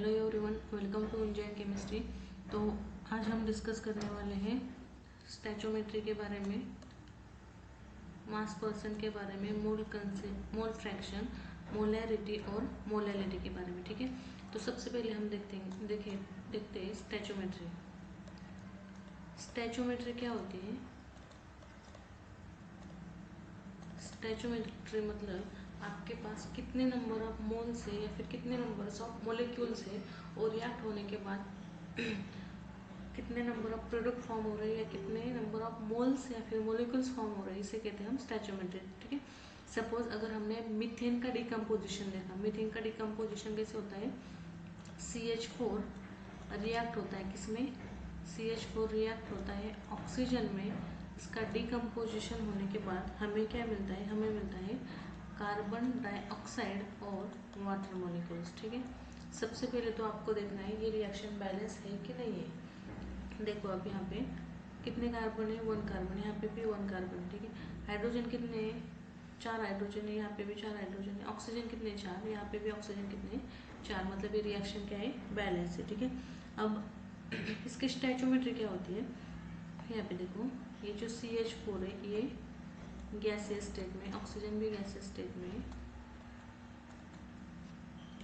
Hello everyone, welcome to Indian chemistry. तो आज हम डिस्कस करने वाले हैं स्टैचोमेट्री के बारे में, मास पर्सन के बारे में, मोल कंसेप्ट, मोल फ्रैक्शन, मोलैरिटी और मोलैलिटी के बारे में। ठीक है, तो सबसे पहले हम देखते हैं स्टैचोमेट्री। स्टैचोमेट्री क्या होती है? स्टैचोमेट्री मतलब आपके पास कितने नंबर ऑफ मोल से या फिर कितने नंबर्स ऑफ मोलिक्यूल से और रिएक्ट होने के बाद कितने नंबर ऑफ प्रोडक्ट फॉर्म हो रहे हैं या कितने नंबर ऑफ मोल्स या फिर मोलिक्यूल्स फॉर्म हो रहे हैं, इसे कहते हैं हम स्टैचोमेट्री। ठीक है, सपोज अगर हमने मीथेन का डिकम्पोजिशन देखा, मीथेन का डिकम्पोजिशन कैसे होता है? CH4 रिएक्ट होता है किसमें? CH4 रिएक्ट होता है ऑक्सीजन में। इसका डिकम्पोजिशन होने के बाद हमें क्या मिलता है? हमें मिलता है कार्बन डाइऑक्साइड और वाटर मॉलिक्यूल्स। ठीक है, सबसे पहले तो आपको देखना है ये रिएक्शन बैलेंस है कि नहीं है। देखो अब यहाँ पे कितने कार्बन है? 1 कार्बन, यहाँ पे भी 1 कार्बन। ठीक है, हाइड्रोजन कितने हैं? 4 हाइड्रोजन है, यहाँ पे भी 4 हाइड्रोजन है। ऑक्सीजन कितने? 4, यहाँ पे भी ऑक्सीजन कितने? 4। मतलब ये रिएक्शन क्या है? बैलेंस है। ठीक है, अब इसकी स्टैचोमेट्री क्या होती है? यहाँ पे देखो, ये जो CH4 है ये गैसीय स्टेट में, ऑक्सीजन भी गैसीय स्टेट में।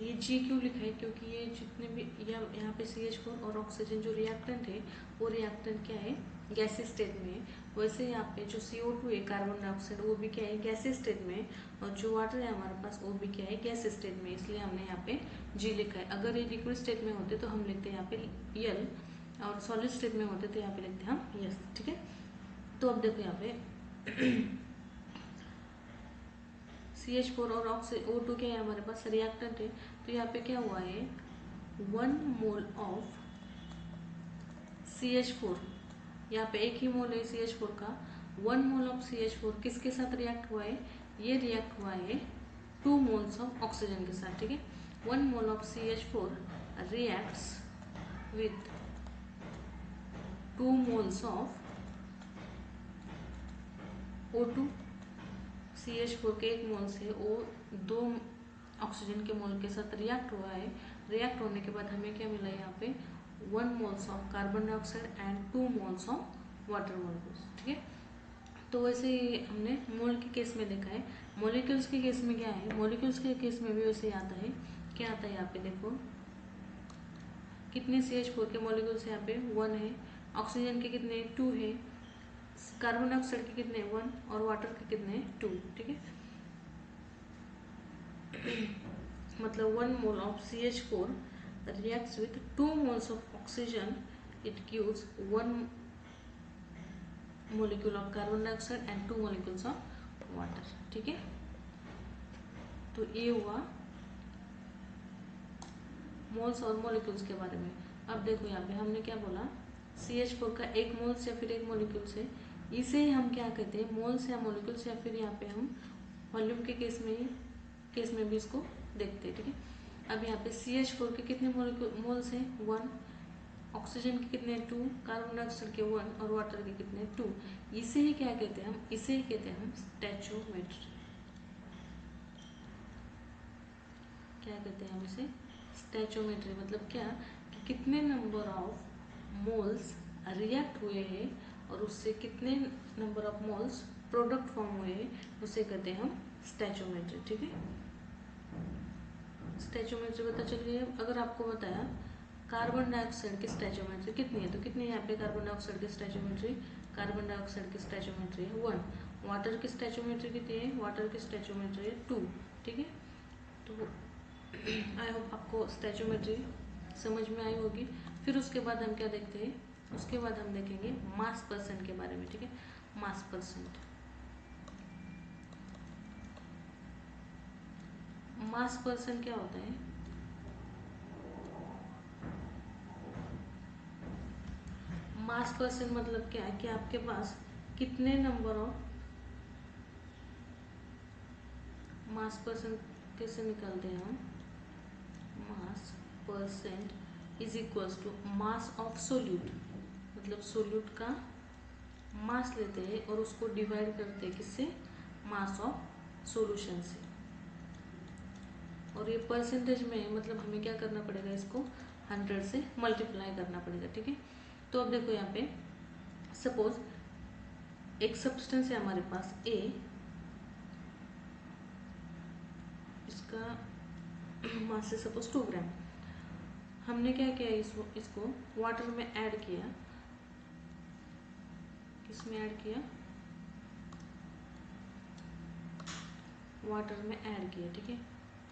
ये G क्यों लिखा है? क्योंकि ये जितने भी यहाँ पे CH4 और ऑक्सीजन जो रिएक्टेंट है वो रिएक्टेंट क्या है? गैसीय स्टेट में है। वैसे यहाँ पे जो CO2 है, कार्बन डाइऑक्साइड, वो भी क्या है? गैसीय स्टेट में। और जो वाटर है हमारे पास वो भी क्या है? गैसीय स्टेट में, इसलिए हमने यहाँ पे G लिखा है। अगर ये लिक्विड स्टेट में होते तो हम लिखते हैं यहाँ पे L, और सॉलिड स्टेट में होते तो यहाँ पे लिखते हैं हम S। ठीक है, तो अब देखो यहाँ पे CH4 और O2 क्या है हमारे पास? रिएक्टेंट है। तो यहाँ पे क्या हुआ है? 1 मोल ऑफ CH4, यहाँ पे एक ही मोल है CH4 का। 1 मोल ऑफ CH4 किसके साथ रिएक्ट हुआ है? ये रिएक्ट हुआ है 2 मोल्स ऑफ ऑक्सीजन के साथ। ठीक है, 1 mole of CH4 reacts with 2 moles of O2। CH4 के 1 मोल से वो 2 ऑक्सीजन के मोल के साथ रिएक्ट हुआ है। रिएक्ट होने के बाद हमें क्या मिला यहाँ पे? 1 moles of carbon dioxide and 2 moles of water molecules. ठीक है, तो वैसे ही हमने मोल के केस में देखा है। मॉलिक्यूल्स के केस में क्या है? मॉलिक्यूल्स के केस में भी वैसे ही आता है। क्या आता है यहाँ पे? देखो कितने CH4 के मॉलिक्यूल्स यहाँ पे? 1 है। ऑक्सीजन के कितने? 2 है। कार्बन डाइऑक्साइड के कितने? 1, और वाटर के कितने? 2। ठीक है, मतलब 1 mole of CH4 reacts with 2 moles of oxygen, it gives 1 molecule of carbon dioxide and 2 molecules of water। ठीक है, तो ये हुआ मोल्स और मॉलिक्यूल्स के बारे में। अब देखो यहाँ पे हमने क्या बोला? CH4 का 1 मोल्स या फिर 1 मॉलिक्यूल्स है, इसे हम क्या कहते हैं? मोल्स या मॉलिक्यूल्स, या फिर यहाँ पे हम वॉल्यूम के केस में भी इसको देखते हैं। ठीक है, अब यहाँ पे CH4 के कितने मोल्स हैं? 1, ऑक्सीजन के कितने? 2, कार्बन डाइऑक्साइड के 1, और वाटर के कितने? 2। इसे ही क्या कहते हैं हम? इसे ही कहते हैं हम स्टैचोमेट्री। क्या कहते हैं हम इसे? स्टैचोमेट्री। मतलब क्या कि कितने नंबर ऑफ मोल्स रिएक्ट हुए हैं और उससे कितने number of moles product form हुए हैं, उसे कहते हैं हम स्टैचोमेट्री। ठीक है, स्टैचोमेट्री पता चल गई। अगर आपको बताया कार्बन डाइऑक्साइड की स्टैचोमेट्री कितनी है, तो कितनी यहाँ पे कार्बन डाइऑक्साइड की स्टैचोमेट्री? कार्बन डाइऑक्साइड की स्टैचोमेट्री है 1। वाटर की स्टैचोमेट्री कितनी है? वाटर की स्टैचोमेट्री है 2। ठीक है, तो आई होप आपको स्टैचोमेट्री समझ में आई होगी। फिर उसके बाद हम क्या देखते हैं? उसके बाद हम देखेंगे मास परसेंट के बारे में। ठीक है, मास परसेंट। मास परसेंट क्या होता है? मास परसेंट मतलब क्या है कि आपके पास कितने नंबर ऑफ, मास परसेंट कैसे निकालते हैं हम? Mass percent is equals to mass of solute. मतलब सोल्यूट का मास लेते हैं और उसको डिवाइड करते हैं किससे? मास ऑफ सॉल्यूशन से। और ये परसेंटेज में मतलब हमें क्या करना पड़ेगा, इसको 100 से मल्टीप्लाई करना पड़ेगा, ठीक है। तो अब देखो यहाँ पे सपोज एक सब्सटेंस है हमारे पास ए, इसका मास है सपोज 2 ग्राम। हमने क्या किया, इसको वाटर में ऐड किया, किसमें ऐड किया, वाटर में ऐड किया, ठीक है।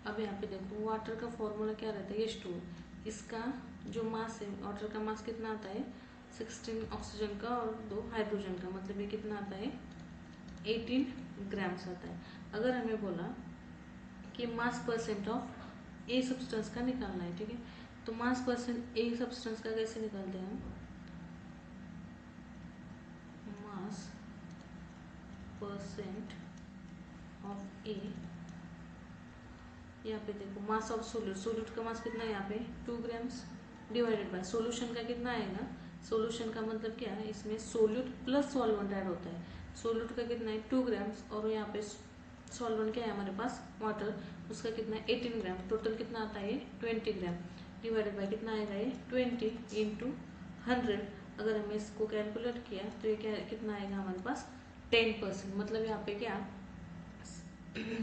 अब यहाँ पे देखो वाटर का फॉर्मूला क्या रहता है, H2। इसका जो मास है, वाटर का मास कितना आता है 16 ऑक्सीजन का और 2 हाइड्रोजन का, मतलब ये कितना आता है 18 ग्राम्स आता है। अगर हमें बोला कि मास परसेंट ऑफ ए सब्सटेंस का निकालना है, ठीक है, तो मास परसेंट ए सब्सटेंस का कैसे निकालते हैं हम, मास परसेंट ऑफ ए, यहाँ पे देखो मास ऑफ सोल्यूट, सोल्यूट का मास कितना है यहाँ पे 2 ग्राम्स, डिवाइडेड बाय सोल्यूशन का कितना आएगा, सोल्यूशन का मतलब क्या है, इसमें सोल्यूट प्लस सॉल्वेंट ऐड होता है। सोल्यूट का कितना है 2 ग्राम्स और यहाँ पे सॉल्वेंट क्या है हमारे पास वाटर, उसका कितना है 18 ग्राम, टोटल कितना आता है 20 ग्राम, डिवाइडेड बाय कितना आएगा ये 20 इंटू 100। अगर हमने इसको कैलकुलेट किया तो ये क्या कितना आएगा हमारे पास 10%। मतलब यहाँ पे क्या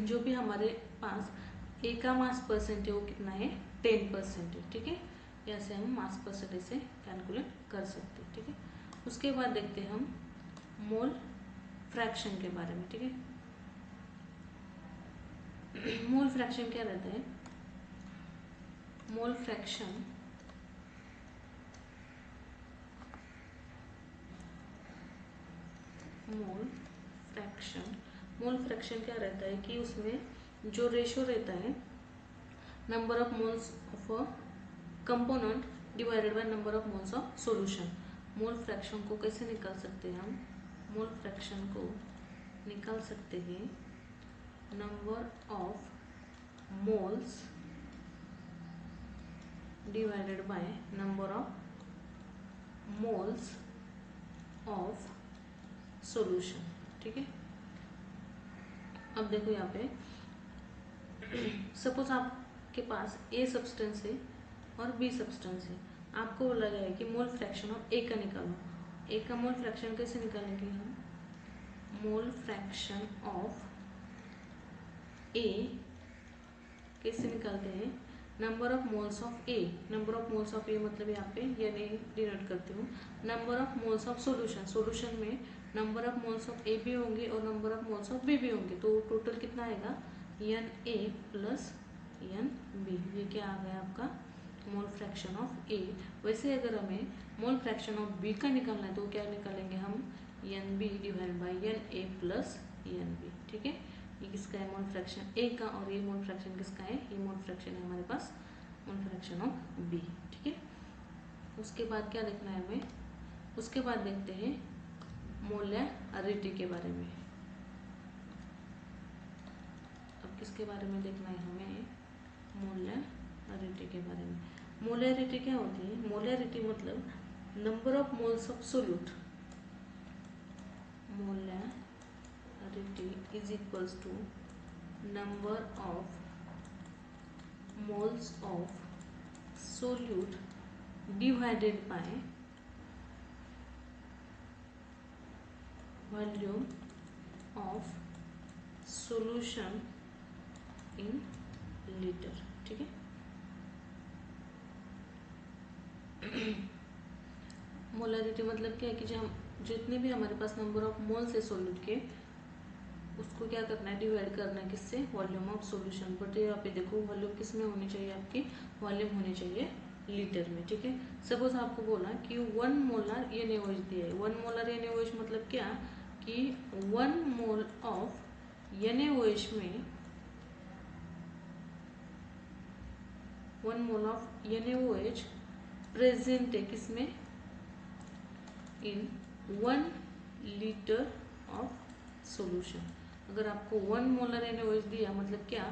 जो भी हमारे पास ए का मास परसेंट है वो कितना है 10% है, ठीक है। ऐसे हम मास परसेंटेज से कैलकुलेट कर सकते हैं, ठीक है। उसके बाद देखते हैं हम मोल फ्रैक्शन के बारे में, ठीक है। मोल फ्रैक्शन क्या रहता है, मोल फ्रैक्शन मोल फ्रैक्शन क्या रहता है कि उसमें जो रेशो रहता है number of moles of a component divided by number of moles of solution. Mole fraction को कैसे निकाल सकते हैं हम, मोल फ्रैक्शन को निकाल सकते हैं number of moles divided by number of moles of solution, ठीक है। अब देखो यहाँ पे सपोज आपके पास ए सब्सटेंस है और बी सब्सटेंस है, आपको बोला गया है कि मोल फ्रैक्शन ऑफ ए का निकालो। ए का मोल फ्रैक्शन कैसे निकालेंगे हम, मोल फ्रैक्शन ऑफ ए कैसे निकालते हैं, number of moles of A, number of moles of A मतलब यहाँ पे ये डिनोट करती हूँ, number of moles of solution, solution में number of moles of A भी होंगे और number of moles of B भी होंगे, तो टोटल कितना आएगा N A plus N B. ये क्या आ गया आपका मोल फ्रैक्शन ऑफ ए। वैसे अगर हमें मोल फ्रैक्शन ऑफ बी का निकालना है तो क्या निकालेंगे हम, N B divide by N A plus N B, ठीक है। ये किसका है मोल फ्रैक्शन ए का, और ये मोल फ्रैक्शन किसका है, ये मोल फ्रैक्शन है हमारे पास मोल फ्रैक्शन ऑफ बी, ठीक है। उसके बाद क्या देखना है हमें, उसके बाद देखते हैं मोलैरिटी के बारे में। अब किसके बारे में देखना है हमें, मोलैरिटी के बारे में। मोलैरिटी क्या होती है, मोलैरिटी मतलब number of moles of solute, molarity is equals to number of moles of solute divided by volume of solution in liter, ठीक है। मोलैरिटी मतलब क्या है कि जब जितने भी हमारे पास नंबर ऑफ मोल्स है सोल्यूट के, उसको क्या करना है डिवाइड करना है किससे, वॉल्यूम ऑफ सॉल्यूशन। बट यहाँ पे देखो वॉल्यूम किस में होनी चाहिए आपकी, वॉल्यूम होनी चाहिए लीटर में, ठीक है। सपोज आपको बोला कि 1 मोलर NaOH दिया है, 1 मोलर NaOH मतलब क्या कि 1 मोल ऑफ NaOH में 1 मोल ऑफ NaOH प्रेजेंट है किसमें, इन 1 लीटर ऑफ सॉल्यूशन। अगर आपको 1 मोलर NaOH दिया मतलब क्या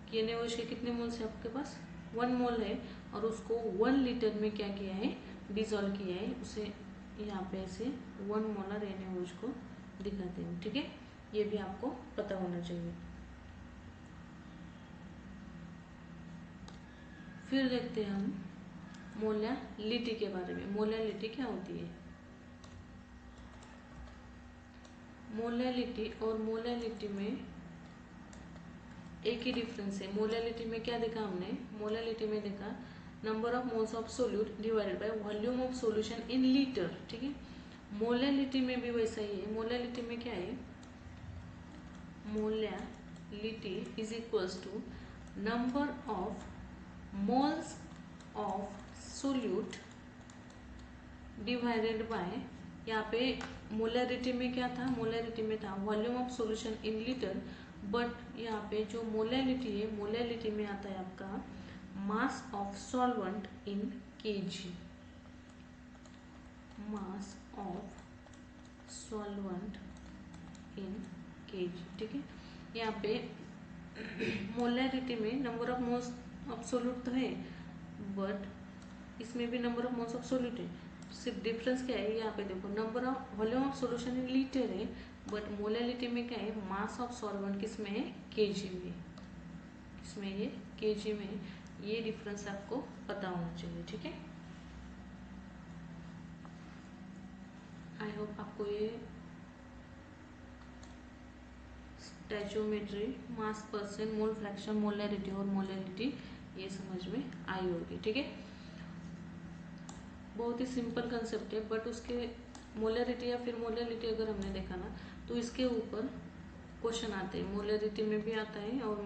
कि NaOH के कितने मोल्स है आपके पास, 1 मोल है, और उसको 1 लीटर में क्या किया है डिसॉल्व किया है, उसे यहाँ पे ऐसे 1 मोलर NaOH को दिखाते हैं, ठीक है। ये भी आपको पता होना चाहिए। फिर देखते हैं हम मोलैलिटी के बारे में। मोलैलिटी क्या होती है? मोलैलिटी और मोलैलिटी में एक ही डिफरेंस है। मोलैलिटी में क्या देखा हमने? मोलैलिटी में देखा number of moles of solute divided by volume of solution in litre, ठीक है। मोलैलिटी में भी वैसा ही है। मोलैलिटी में क्या है? Molality is equals to number of moles of solute divided by, यहाँ पे मोलैरिटी में क्या था? मोलैरिटी में था volume of solution in litre, but यहाँ पे जो मोलैलिटी है, मोलैलिटी में आता है आपका mass of solvent in KG. Mass of solvent in KG, ठीक है। यहाँ पे मोलैरिटी में number of moles of solute तो है, बट इसमें भी number of moles of solute है। सिर्फ डिफरेंस क्या है? यहाँ पे देखो number of volume of solution in litre है, बट मोलैलिटी में क्या है? मास ऑफ सॉल्वेंट किसमें है? केजी में। किसमें? ये केजी में। ये डिफरेंस आपको पता होना चाहिए, ठीक है। आई होप आपको ये stoichiometry, mass percent, mole fraction, molarity और मोलैलिटी ये समझ में आई होगी, ठीक है। बहुत ही सिंपल कंसेप्ट है, बट उसके मोलैरिटी या फिर मोलैलिटी अगर हमने देखा ना तो इसके ऊपर क्वेश्चन आते हैं। मोलैरिटी में भी आता है और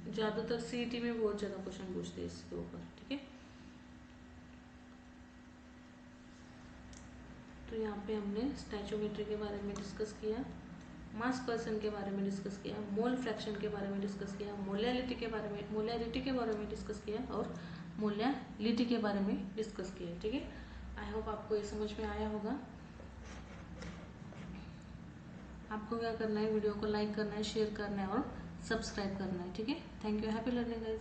ज़्यादातर सीईटी में बहुत ज़्यादा क्वेश्चन पूछते हैं इसके ऊपर, ठीक है। तो यहाँ पे हमने स्टैचोमेट्री के बारे में डिस्कस किया, मास पर्सन के बारे में डिस्कस किया, मोल फ्रैक्शन के बारे में डिस्कस किया, मोलैलिटी के बारे में डिस्कस किया और मोलैलिटी के बारे में डिस्कस किया, ठीक है। आई होप आपको ये समझ में आया होगा। आपको क्या करना है? वीडियो को लाइक करना है, शेयर करना है और सब्सक्राइब करना है, ठीक है। Thank you. Happy learning guys.